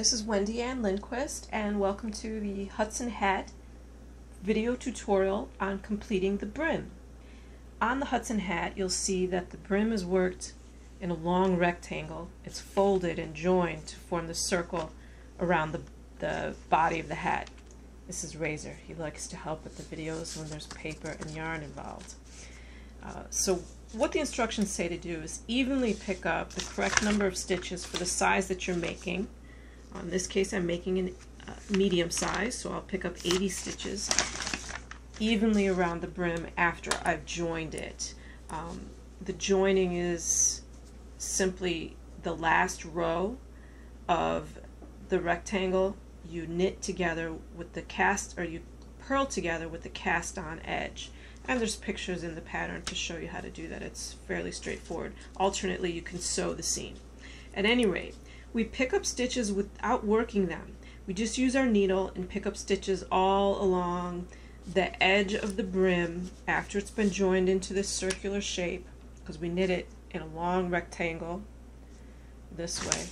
this is Wendy Ann Lindquist, and welcome to the Hudson Hat video tutorial on completing the brim. On the Hudson Hat, you'll see that the brim is worked in a long rectangle. It's folded and joined to form the circle around the body of the hat. This is Razor. He likes to help with the videos when there's paper and yarn involved. So what the instructions say to do is evenly pick up the correct number of stitches for the size that you're making. In this case, I'm making a medium size, so I'll pick up 80 stitches evenly around the brim after I've joined it. The joining is simply the last row of the rectangle. You knit together with the cast, or you purl together with the cast on edge. And there's pictures in the pattern to show you how to do that. It's fairly straightforward. Alternately, you can sew the seam. At any rate, we pick up stitches without working them. We just use our needle and pick up stitches all along the edge of the brim after it's been joined into this circular shape, because we knit it in a long rectangle this way.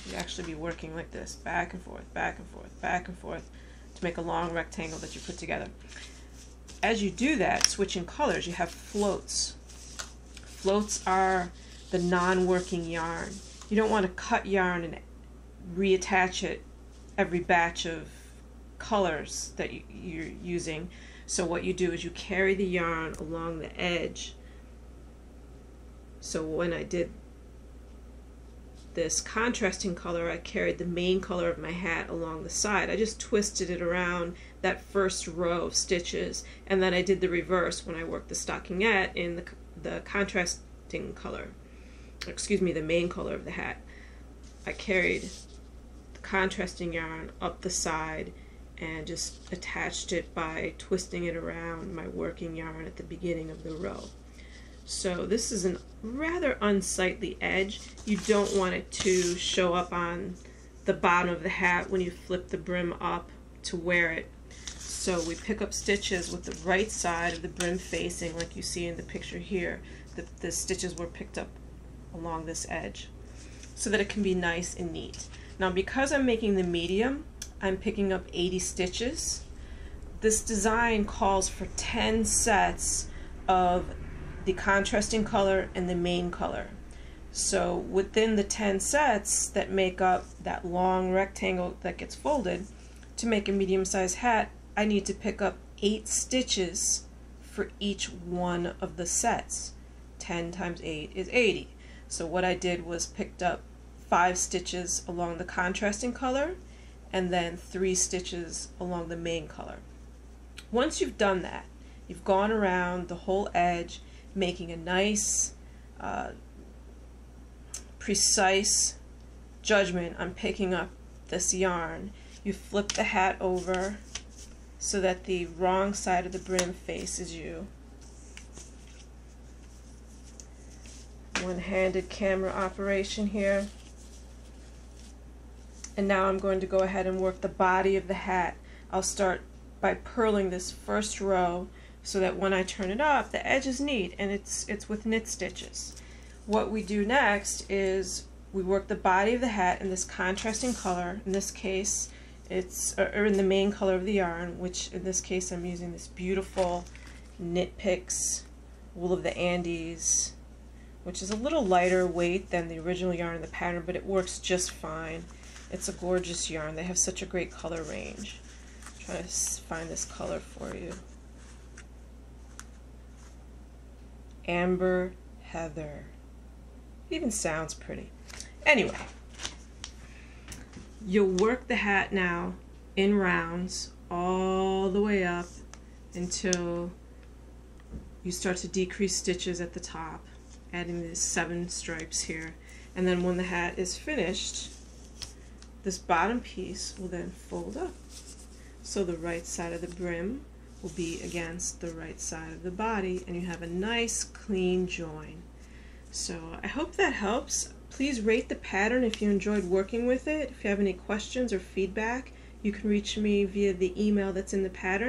You'd actually be working like this, back and forth, back and forth, back and forth, to make a long rectangle that you put together. As you do that, switching colors, you have floats. Floats are the non-working yarn. You don't want to cut yarn and reattach it every batch of colors that you're using. So what you do is you carry the yarn along the edge. So when I did this contrasting color, I carried the main color of my hat along the side. I just twisted it around that first row of stitches, and then I did the reverse when I worked the stockinette in the contrasting color. Excuse me, the main color of the hat. I carried the contrasting yarn up the side and just attached it by twisting it around my working yarn at the beginning of the row. So this is a rather unsightly edge. You don't want it to show up on the bottom of the hat when you flip the brim up to wear it. So we pick up stitches with the right side of the brim facing, like you see in the picture here. The stitches were picked up along this edge so that it can be nice and neat. Now, because I'm making the medium, I'm picking up 80 stitches. This design calls for 10 sets of the contrasting color and the main color. So within the 10 sets that make up that long rectangle that gets folded, to make a medium-sized hat, I need to pick up 8 stitches for each one of the sets. 10 times 8 is 80. So what I did was picked up 5 stitches along the contrasting color and then 3 stitches along the main color. Once you've done that, you've gone around the whole edge, making a nice, precise judgment on picking up this yarn. You flip the hat over so that the wrong side of the brim faces you. One-handed camera operation here. And now I'm going to go ahead and work the body of the hat. I'll start by purling this first row so that when I turn it up, the edge is neat and it's with knit stitches. What we do next is we work the body of the hat in this contrasting color. In this case, it's in the main color of the yarn, which in this case I'm using this beautiful Knit Picks Wool of the Andes, which is a little lighter weight than the original yarn in the pattern, but it works just fine. It's a gorgeous yarn. They have such a great color range. Try to find this color for you. Amber Heather. It even sounds pretty. Anyway, you'll work the hat now in rounds all the way up until you start to decrease stitches at the top, adding these 7 stripes here. And then when the hat is finished, this bottom piece will then fold up. So the right side of the brim will be against the right side of the body, and you have a nice clean join. So I hope that helps. Please rate the pattern if you enjoyed working with it. If you have any questions or feedback, you can reach me via the email that's in the pattern.